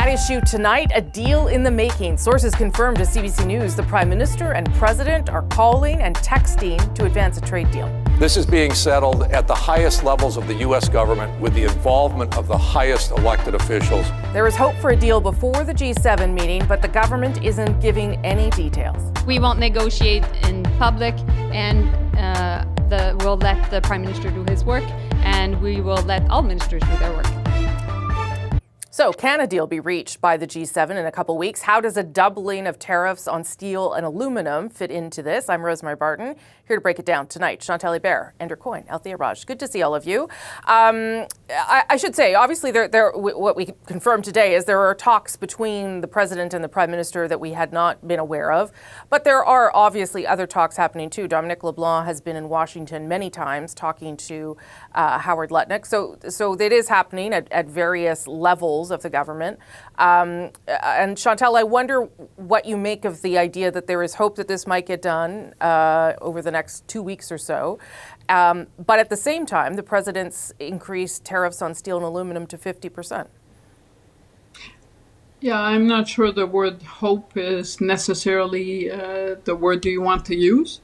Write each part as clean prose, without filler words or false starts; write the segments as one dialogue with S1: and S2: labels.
S1: At issue tonight, a deal in the making. Sources confirmed to CBC News the Prime Minister and President are calling and texting to advance a trade deal.
S2: This is being settled at the highest levels of the U.S. government with the involvement of the highest elected officials.
S1: There is hope for a deal before the G7 meeting, but the government isn't giving any details.
S3: We won't negotiate in public, and we'll let the Prime Minister do his work, and we will let all ministers do their work.
S1: So can a deal be reached by the G7 in a couple weeks? How does a doubling of tariffs on steel and aluminum fit into this? I'm Rosemary Barton, here to break it down tonight. Chantal Hebert and Coyne and Althia Raj. Good to see all of you. I should say, obviously, what we confirmed today is there are talks between the President and the Prime Minister that we had not been aware of. But there are obviously other talks happening too. Dominic LeBlanc has been in Washington many times talking to Howard Lutnick. So it is happening at various levels of the government. And Chantal, I wonder what you make of the idea that there is hope that this might get done over the next 2 weeks or so. But at the same time, the president's increased tariffs on steel and aluminum to 50%.
S4: Yeah, I'm not sure the word hope is necessarily the word you want to use.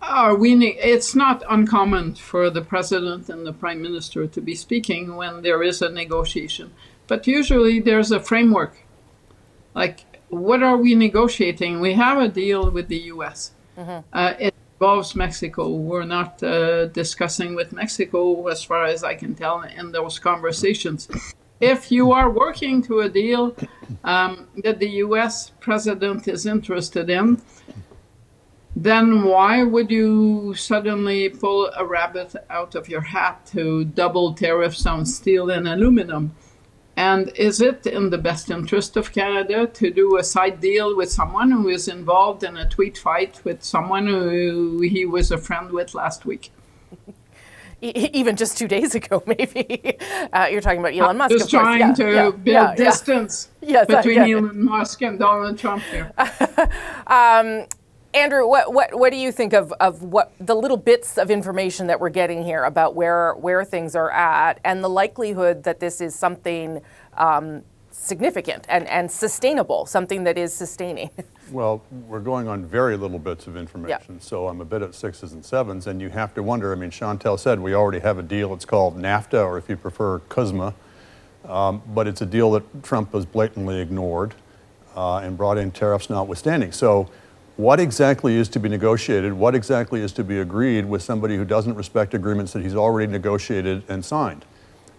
S4: It's not uncommon for the president and the prime minister to be speaking when there is a negotiation. But usually there's a framework. Like, what are we negotiating? We have a deal with the U.S. It involves Mexico. We're not discussing with Mexico, as far as I can tell, in those conversations. If you are working to a deal that the U.S. president is interested in, then why would you suddenly pull a rabbit out of your hat to double tariffs on steel and aluminum? And is it in the best interest of Canada to do a side deal with someone who is involved in a tweet fight with someone who he was a friend with last week?
S1: Even just 2 days ago, maybe. You're talking about Elon Musk,
S4: just
S1: of course.
S4: Trying to build distance between Elon Musk and Donald Trump here.
S1: Andrew, what do you think of what the little bits of information that we're getting here about where things are at and the likelihood that this is something significant and sustainable, something that is sustaining?
S5: Well, we're going on very little bits of information, so I'm a bit at sixes and sevens, and you have to wonder. I mean, Chantal said we already have a deal. It's called NAFTA, or if you prefer, CUSMA, but it's a deal that Trump has blatantly ignored and brought in tariffs notwithstanding. So what exactly is to be negotiated? What exactly is to be agreed with somebody who doesn't respect agreements that he's already negotiated and signed?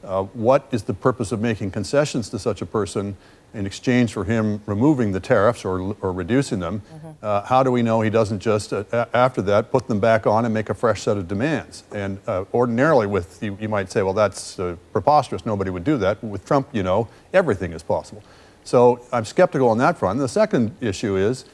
S5: What is the purpose of making concessions to such a person in exchange for him removing the tariffs or reducing them? How do we know he doesn't just, after that, put them back on and make a fresh set of demands? And ordinarily, you might say, well, that's preposterous. Nobody would do that. With Trump, you know, everything is possible. So I'm skeptical on that front. And the second issue is,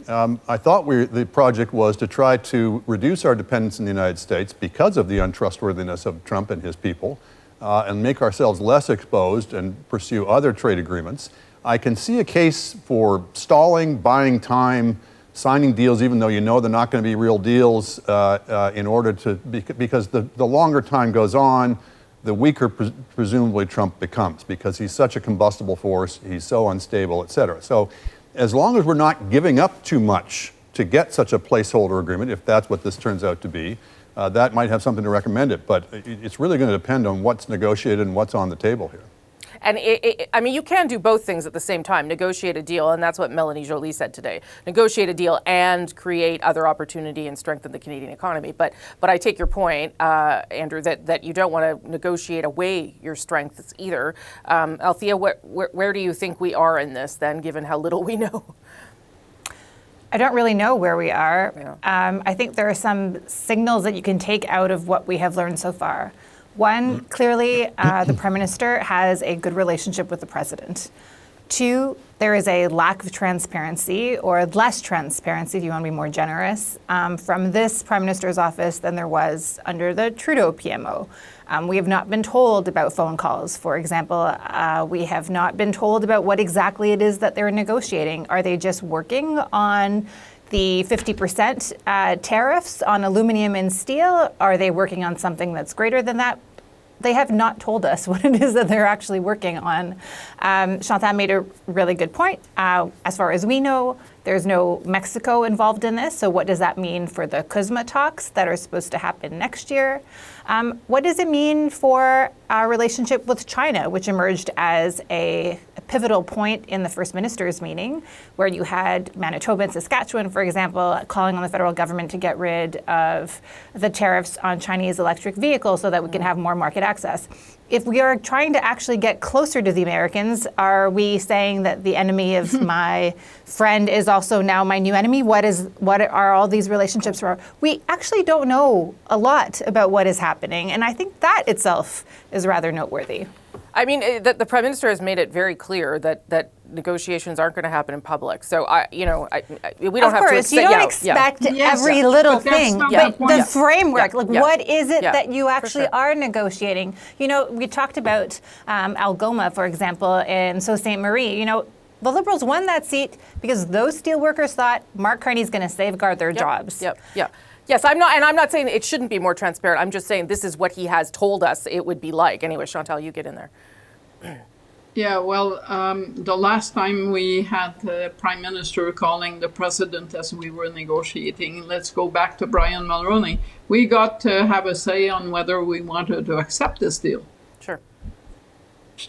S5: I thought the project was to try to reduce our dependence in the United States because of the untrustworthiness of Trump and his people, and make ourselves less exposed and pursue other trade agreements. I can see a case for stalling, buying time, signing deals even though you know they're not going to be real deals in order to, because the longer time goes on, the weaker presumably Trump becomes because he's such a combustible force, he's so unstable, et cetera. So as long as we're not giving up too much to get such a placeholder agreement, if that's what this turns out to be, that might have something to recommend it. But it's really going to depend on what's negotiated and what's on the table here.
S1: And I mean, you can do both things at the same time, negotiate a deal, and that's what Melanie Joly said today, negotiate a deal and create other opportunity and strengthen the Canadian economy. But I take your point, Andrew, that you don't want to negotiate away your strengths either. Althia, where do you think we are in this then, given how little we know?
S6: I don't really know where we are.
S1: Yeah.
S6: I think there are some signals that you can take out of what we have learned so far. One, clearly, the Prime Minister has a good relationship with the President. Two, there is a lack of transparency, or less transparency, if you want to be more generous, from this Prime Minister's office than there was under the Trudeau PMO. We have not been told about phone calls, for example. We have not been told about what exactly it is that they're negotiating. Are they just working on the 50% tariffs on aluminum and steel? Are they working on something that's greater than that? they have not told us what it is that they're actually working on. Chantal made a really good point. As far as we know, there's no Mexico involved in this. So what does that mean for the CUSMA talks that are supposed to happen next year? What does it mean for our relationship with China, which emerged as a pivotal point in the First Minister's meeting, where you had Manitoba and Saskatchewan, for example, calling on the federal government to get rid of the tariffs on Chinese electric vehicles so that we can have more market access. If we are trying to actually get closer to the Americans, are we saying that the enemy of my friend is also now my new enemy? What are all these relationships for? We actually don't know a lot about what is happening, and I think that itself is rather noteworthy.
S1: I mean, the Prime Minister has made it very clear that negotiations aren't going to happen in public. So, we don't have to.
S6: Of course, you don't expect every little thing, but the framework, what is it that you actually are negotiating? We talked about Algoma, for example, in Sault Ste. Marie. The Liberals won that seat because those steelworkers thought Mark Carney's going to safeguard their jobs.
S1: Yes, I'm not saying it shouldn't be more transparent. I'm just saying this is what he has told us it would be like. Anyway, Chantal, you get in there.
S4: Yeah, well, the last time we had the Prime Minister calling the President as we were negotiating, let's go back to Brian Mulroney, we got to have a say on whether we wanted to accept this deal.
S1: Sure.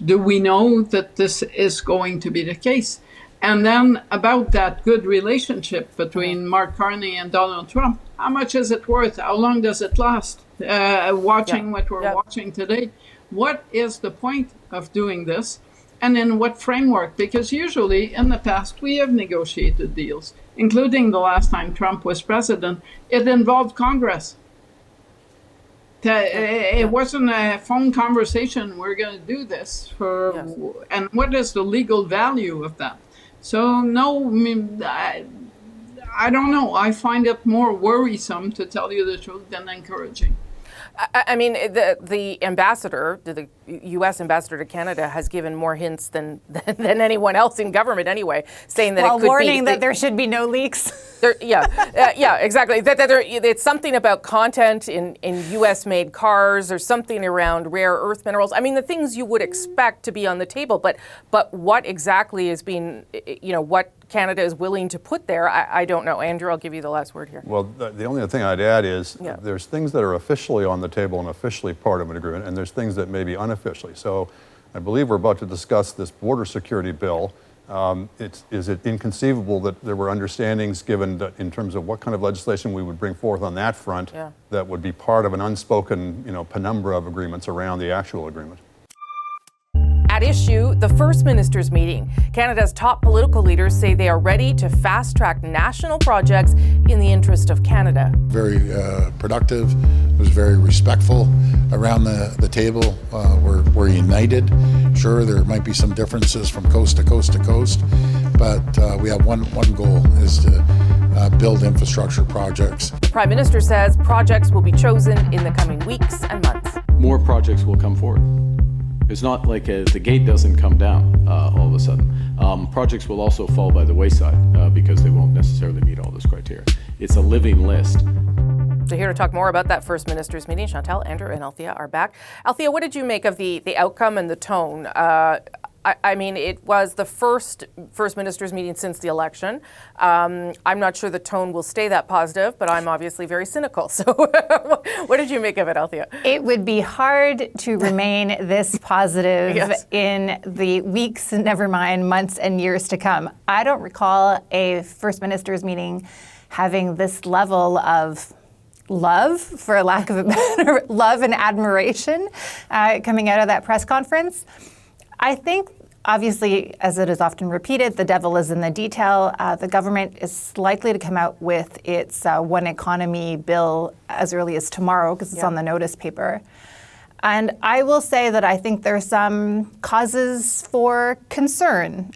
S4: Do we know that this is going to be the case? And then about that good relationship between Mark Carney and Donald Trump, how much is it worth? How long does it last? Watching what we're watching today, what is the point of doing this? And in what framework? Because usually in the past we have negotiated deals, including the last time Trump was president. It involved Congress. It wasn't a phone conversation, we're going to do this for, and what is the legal value of that? So no, I don't know. I find it more worrisome, to tell you the truth, than encouraging.
S1: I mean, the ambassador, the U.S. ambassador to Canada, has given more hints than anyone else in government anyway, saying that it could
S6: warning that there should be no leaks.
S1: Exactly. It's something about content in U.S.-made cars, or something around rare earth minerals. I mean, the things you would expect to be on the table, but what exactly is being, what Canada is willing to put there, I don't know. Andrew, I'll give you the last word here.
S5: Well, the only thing I'd add is there's things that are officially on the table and officially part of an agreement, and there's things that may be unofficially. So I believe we're about to discuss this border security bill. Is it inconceivable that there were understandings given that in terms of what kind of legislation we would bring forth on that front that would be part of an unspoken, penumbra of agreements around the actual agreement?
S1: At issue, the First Minister's meeting. Canada's top political leaders say they are ready to fast-track national projects in the interest of Canada.
S7: Very productive, was very respectful around the table. We're united. Sure, there might be some differences from coast to coast to coast, but we have one goal, is to build infrastructure projects.
S1: The Prime Minister says projects will be chosen in the coming weeks and months.
S8: More projects will come forward. It's not like the gate doesn't come down all of a sudden. Projects will also fall by the wayside because they won't necessarily meet all this criteria. It's a living list.
S1: So here to talk more about that First Minister's meeting, Chantal, Andrew, and Althia are back. Althia, what did you make of the outcome and the tone? I mean, it was the first Minister's meeting since the election. I'm not sure the tone will stay that positive, but I'm obviously very cynical. So what did you make of it, Althia?
S6: It would be hard to remain this positive in the weeks, never mind months and years to come. I don't recall a First Minister's meeting having this level of love, for lack of a better, love and admiration coming out of that press conference. I think, obviously, as it is often repeated, the devil is in the detail. The government is likely to come out with its one economy bill as early as tomorrow, because it's on the notice paper. And I will say that I think there's some causes for concern.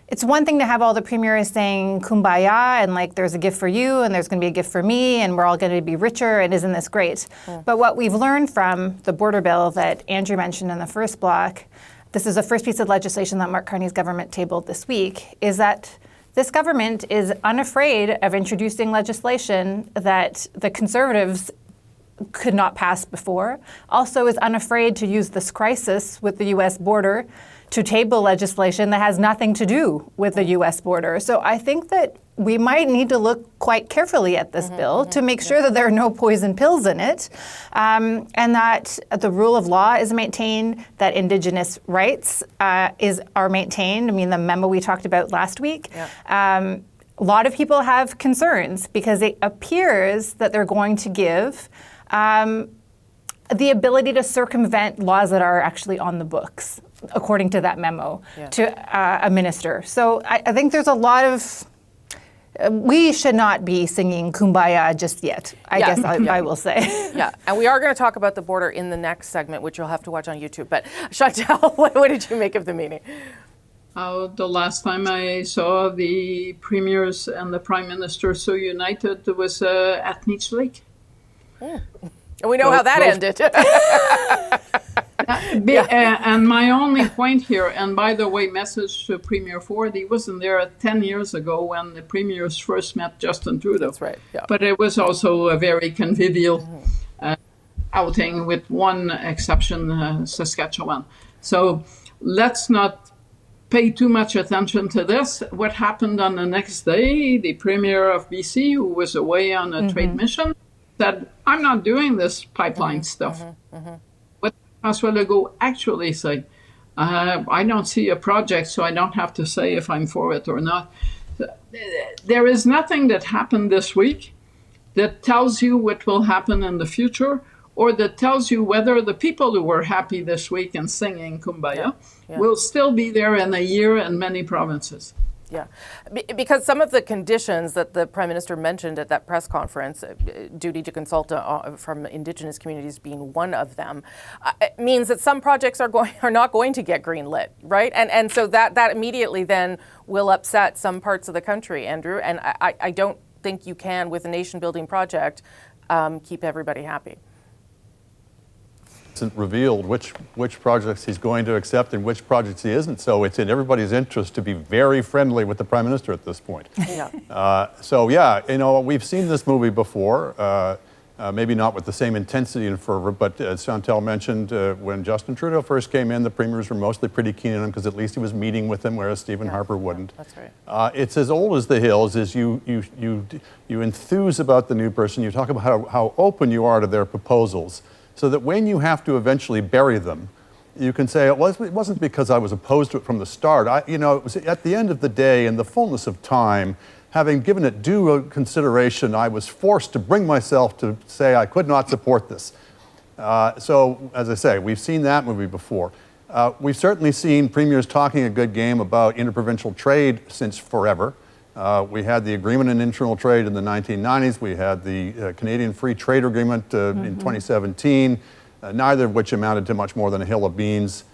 S6: It's one thing to have all the premiers saying kumbaya and like there's a gift for you and there's going to be a gift for me and we're all going to be richer and isn't this great? But what we've learned from the border bill that Andrew mentioned in the first block, this is the first piece of legislation that Mark Carney's government tabled this week, is that this government is unafraid of introducing legislation that the Conservatives could not pass before, also is unafraid to use this crisis with the U.S. border to table legislation that has nothing to do with the U.S. border. So I think that we might need to look quite carefully at this bill to make sure that there are no poison pills in it, and that the rule of law is maintained, that Indigenous rights are maintained. I mean, the memo we talked about last week. A lot of people have concerns because it appears that they're going to give the ability to circumvent laws that are actually on the books, according to that memo, to a minister. So I think there's a lot of... we should not be singing Kumbaya just yet, I guess I will say.
S1: Yeah, and we are going to talk about the border in the next segment, which you'll have to watch on YouTube. But Chantal, what did you make of the meeting?
S4: The last time I saw the premiers and the prime minister so united was at Meech Lake.
S1: And we know how that ended.
S4: And my only point here, and by the way, message to Premier Ford, he wasn't there 10 years ago when the premiers first met Justin Trudeau.
S1: That's right. Yeah.
S4: But it was also a very convivial outing, with one exception, Saskatchewan. So let's not pay too much attention to this. What happened on the next day, the Premier of BC, who was away on a trade mission, said, I'm not doing this pipeline stuff. What François Legault actually said, I don't see a project, so I don't have to say if I'm for it or not. There is nothing that happened this week that tells you what will happen in the future, or that tells you whether the people who were happy this week and singing Kumbaya will still be there in a year in many provinces.
S1: Yeah, because some of the conditions that the Prime Minister mentioned at that press conference, duty to consult from Indigenous communities being one of them, means that some projects are not going to get greenlit, right? And so that immediately then will upset some parts of the country, Andrew. And I don't think you can, with a nation-building project, keep everybody happy.
S5: Hasn't revealed which projects he's going to accept and which projects he isn't. So it's in everybody's interest to be very friendly with the Prime Minister at this point. So yeah, we've seen this movie before, maybe not with the same intensity and fervor, but as Chantal mentioned, when Justin Trudeau first came in, the premiers were mostly pretty keen on him because at least he was meeting with them, whereas Stephen Harper wouldn't.
S1: That's right.
S5: It's as old as the hills. Is you enthuse about the new person. You talk about how open you are to their proposals, so that when you have to eventually bury them, you can say, it wasn't because I was opposed to it from the start. It was at the end of the day, in the fullness of time, having given it due consideration, I was forced to bring myself to say I could not support this. So, as I say, we've seen that movie before. We've certainly seen premiers talking a good game about interprovincial trade since forever. We had the agreement in internal trade in the 1990s. We had the Canadian Free Trade Agreement in 2017, neither of which amounted to much more than a hill of beans.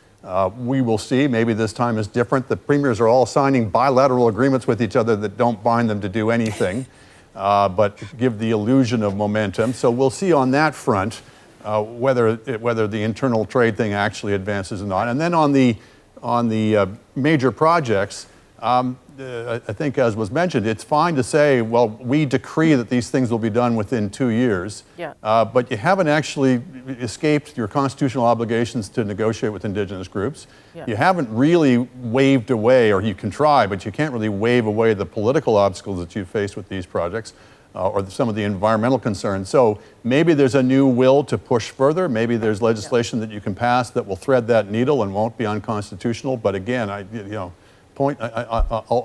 S5: We will see. Maybe this time is different. The premiers are all signing bilateral agreements with each other that don't bind them to do anything, but give the illusion of momentum. So we'll see on that front whether the internal trade thing actually advances or not. And then on the major projects, I think, as was mentioned, it's fine to say, well, we decree that these things will be done within 2 years, but you haven't actually escaped your constitutional obligations to negotiate with Indigenous groups. You haven't really waved away, or you can try, but you can't really wave away the political obstacles that you face with these projects, or some of the environmental concerns. So maybe there's a new will to push further. Maybe there's legislation that you can pass that will thread that needle and won't be unconstitutional. But again, I'll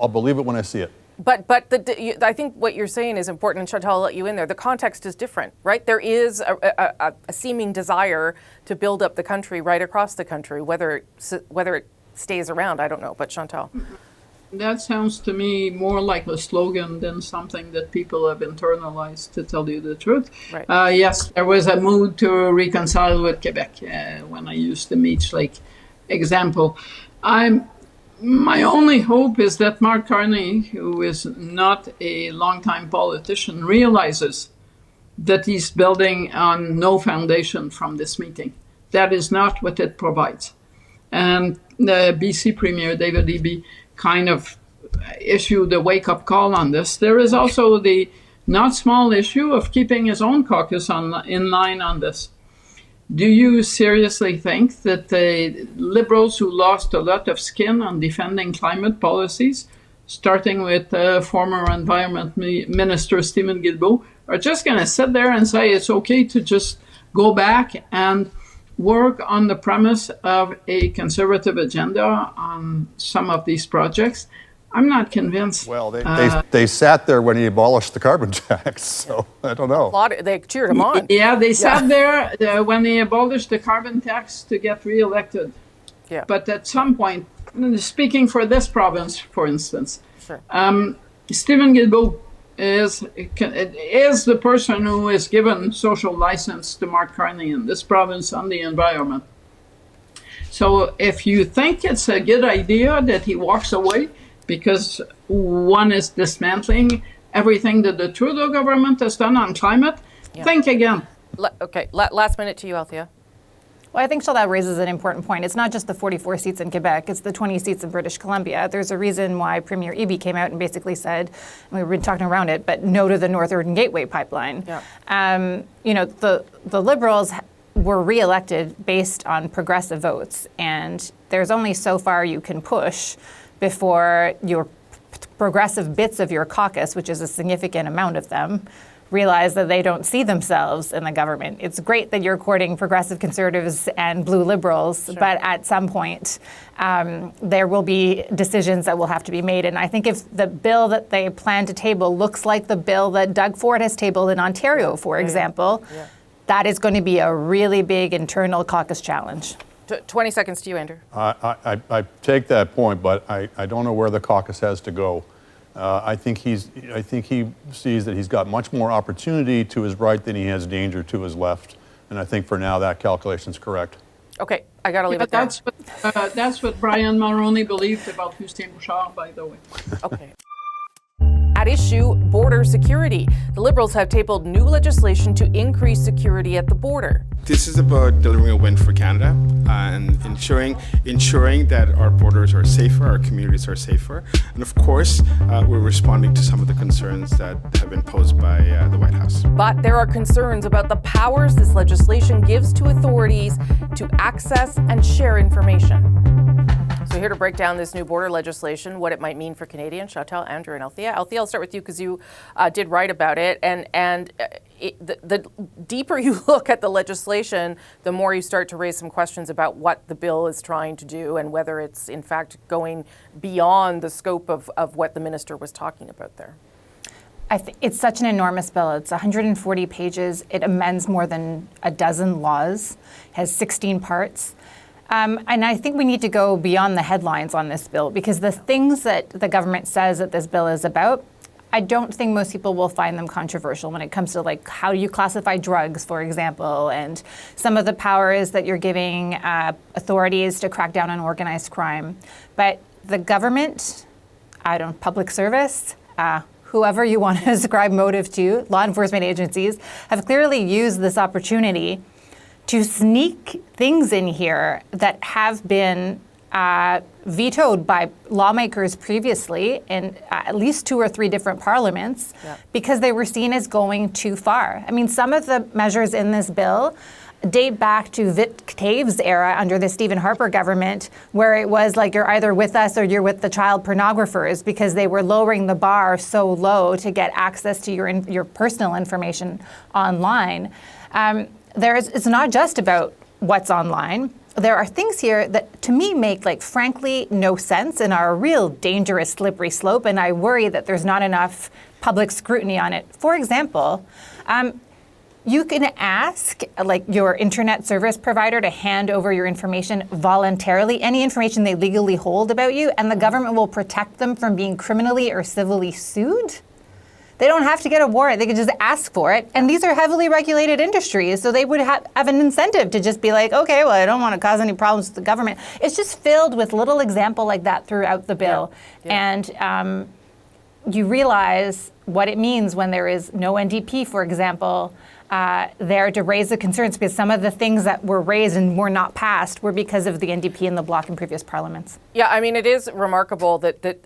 S5: believe it when I see it.
S1: But I think what you're saying is important, and Chantal, I'll let you in there. The context is different, right? There is a seeming desire to build up the country right across the country. Whether it stays around, I don't know. But Chantal.
S4: That sounds to me more like a slogan than something that people have internalized, to tell you the truth.
S1: Right.
S4: Yes, there was a mood to reconcile with Quebec when I used the Meech Lake example. My only hope is that Mark Carney, who is not a longtime politician, realizes that he's building on no foundation from this meeting. That is not what it provides. And the BC Premier, David Eby, kind of issued a wake-up call on this. There is also the not small issue of keeping his own caucus in line on this. Do you seriously think that the Liberals who lost a lot of skin on defending climate policies, starting with former Environment Minister Stephen Guilbeault, are just going to sit there and say it's okay to just go back and work on the premise of a conservative agenda on some of these projects? I'm not convinced.
S5: Well, they sat there when he abolished the carbon tax, so I don't know.
S1: They cheered him on.
S4: Yeah, they sat there when they abolished the carbon tax to get reelected.
S1: Yeah.
S4: But at some point, speaking for this province, for instance,
S1: Sure.
S4: Stephen Guilbeault is the person who is given social license to Mark Carney in this province on the environment. So if you think it's a good idea that he walks away because one is dismantling everything that the Trudeau government has done on climate, think again.
S1: Okay, last minute to you, Althia.
S6: Well, I think Chantal raises an important point. It's not just the 44 seats in Quebec, it's the 20 seats in British Columbia. There's a reason why Premier Eby came out and basically said, and we've been talking around it, but no to the Northern Gateway pipeline. Yeah. The Liberals were re-elected based on progressive votes, and there's only so far you can push before your progressive bits of your caucus, which is a significant amount of them, realize that they don't see themselves in the government. It's great that you're courting progressive conservatives and blue liberals, sure, but at some point there will be decisions that will have to be made. And I think if the bill that they plan to table looks like the bill that Doug Ford has tabled in Ontario, for example, that is going to be a really big internal caucus challenge.
S1: 20 seconds to you, Andrew.
S5: I take that point, but I don't know where the caucus has to go. I think he sees that he's got much more opportunity to his right than he has danger to his left, and I think for now that calculation's correct.
S1: Okay, I got to leave it there.
S4: That's what Brian Mulroney believed about Hussein Bouchard, by the way.
S1: Okay. At issue, border security. The Liberals have tabled new legislation to increase security at the border.
S9: This is about delivering a win for Canada and ensuring that our borders are safer, our communities are safer. And of course, we're responding to some of the concerns that have been posed by the White House.
S1: But there are concerns about the powers this legislation gives to authorities to access and share information. So here to break down this new border legislation, what it might mean for Canadians, Chantal, Andrew, and Althia. Althia, I'll start with you because you did write about it. And the deeper you look at the legislation, the more you start to raise some questions about what the bill is trying to do and whether it's in fact going beyond the scope of what the minister was talking about there.
S6: I think it's such an enormous bill. It's 140 pages. It amends more than a dozen laws, has 16 parts. And I think we need to go beyond the headlines on this bill, because the things that the government says that this bill is about, I don't think most people will find them controversial when it comes to, like, how do you classify drugs, for example, and some of the powers that you're giving authorities to crack down on organized crime. But the government, public service, whoever you want to ascribe motive to, law enforcement agencies, have clearly used this opportunity to sneak things in here that have been vetoed by lawmakers previously in at least 2 or 3 different parliaments, because they were seen as going too far. I mean, some of the measures in this bill date back to Vic Tave's era under the Stephen Harper government, where it was like you're either with us or you're with the child pornographers, because they were lowering the bar so low to get access to your personal information online. It's not just about what's online. There are things here that, to me, make, frankly, no sense and are a real dangerous slippery slope, and I worry that there's not enough public scrutiny on it. For example, you can ask, your internet service provider to hand over your information voluntarily, any information they legally hold about you, and the government will protect them from being criminally or civilly sued. They don't have to get a warrant. They can just ask for it. And these are heavily regulated industries, so they would have an incentive to just be like, okay, well, I don't want to cause any problems with the government. It's just filled with little examples like that throughout the bill. And you realize what it means when there is no NDP, for example, there to raise the concerns, because some of the things that were raised and were not passed were because of the NDP and the Bloc in previous parliaments.
S1: Yeah, I mean, it is remarkable that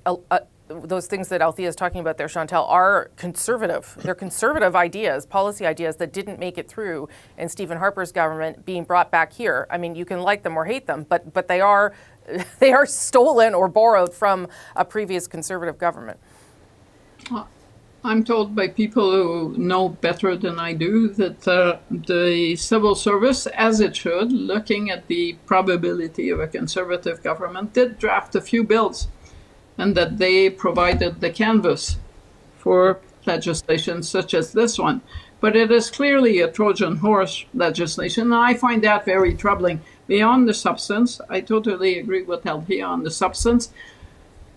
S1: those things that Althia is talking about there, Chantal, are conservative. They're conservative ideas, policy ideas that didn't make it through in Stephen Harper's government being brought back here. I mean, you can like them or hate them, but they are stolen or borrowed from a previous conservative government.
S4: I'm told by people who know better than I do that the civil service, as it should, looking at the probability of a conservative government, did draft a few bills, and that they provided the canvas for legislation such as this one. But it is clearly a Trojan horse legislation, and I find that very troubling. Beyond the substance, I totally agree with Althia on the substance.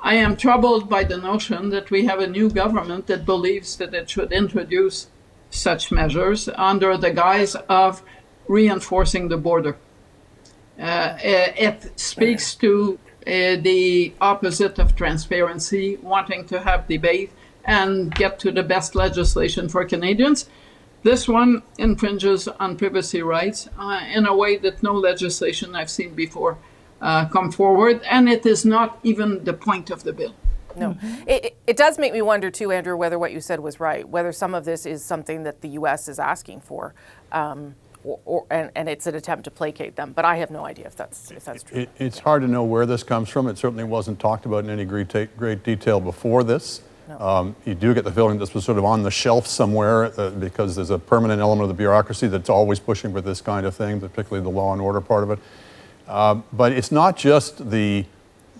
S4: I am troubled by the notion that we have a new government that believes that it should introduce such measures under the guise of reinforcing the border. It speaks to the opposite of transparency, wanting to have debate and get to the best legislation for Canadians. This one infringes on privacy rights in a way that no legislation I've seen before come forward, and it is not even the point of the bill.
S1: No. It does make me wonder too, Andrew, whether what you said was right, whether some of this is something that the U.S. is asking for, and it's an attempt to placate them. But I have no idea if that's true.
S5: It's hard to know where this comes from. It certainly wasn't talked about in any great detail before this. No. You do get the feeling this was sort of on the shelf somewhere because there's a permanent element of the bureaucracy that's always pushing for this kind of thing, particularly the law and order part of it. But it's not just the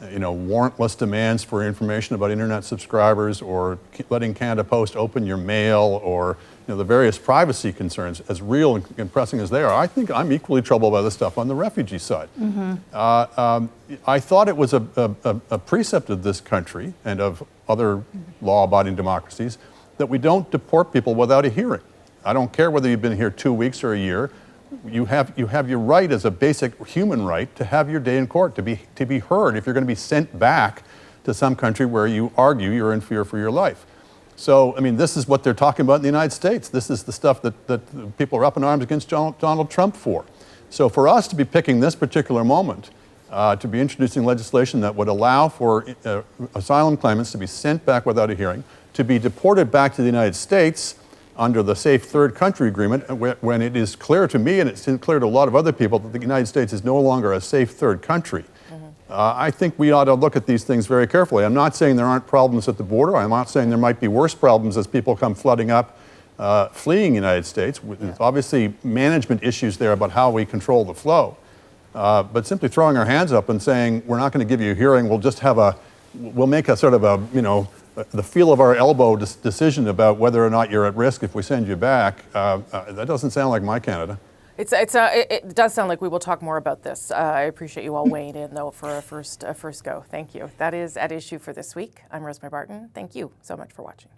S5: warrantless demands for information about internet subscribers or letting Canada Post open your mail or the various privacy concerns, as real and pressing as they are. I think I'm equally troubled by the stuff on the refugee side. Mm-hmm. I thought it was a precept of this country and of other law-abiding democracies that we don't deport people without a hearing. I don't care whether you've been here 2 weeks or a year. You have your right as a basic human right to have your day in court, to be heard if you're going to be sent back to some country where you argue you're in fear for your life. So, I mean, this is what they're talking about in the United States. This is the stuff that people are up in arms against Donald Trump for. So for us to be picking this particular moment, to be introducing legislation that would allow for asylum claimants to be sent back without a hearing, to be deported back to the United States under the Safe Third Country Agreement, when it is clear to me and it's clear to a lot of other people that the United States is no longer a safe third country. Mm-hmm. I think we ought to look at these things very carefully. I'm not saying there aren't problems at the border. I'm not saying there might be worse problems as people come flooding up, fleeing the United States. There's obviously management issues there about how we control the flow. But simply throwing our hands up and saying, we're not going to give you a hearing, we'll make a sort of the feel of our elbow decision about whether or not you're at risk if we send you back, that doesn't sound like my Canada.
S1: It does sound like we will talk more about this. I appreciate you all weighing in, though, for a first go. Thank you. That is At Issue for this week. I'm Rosemary Barton. Thank you so much for watching.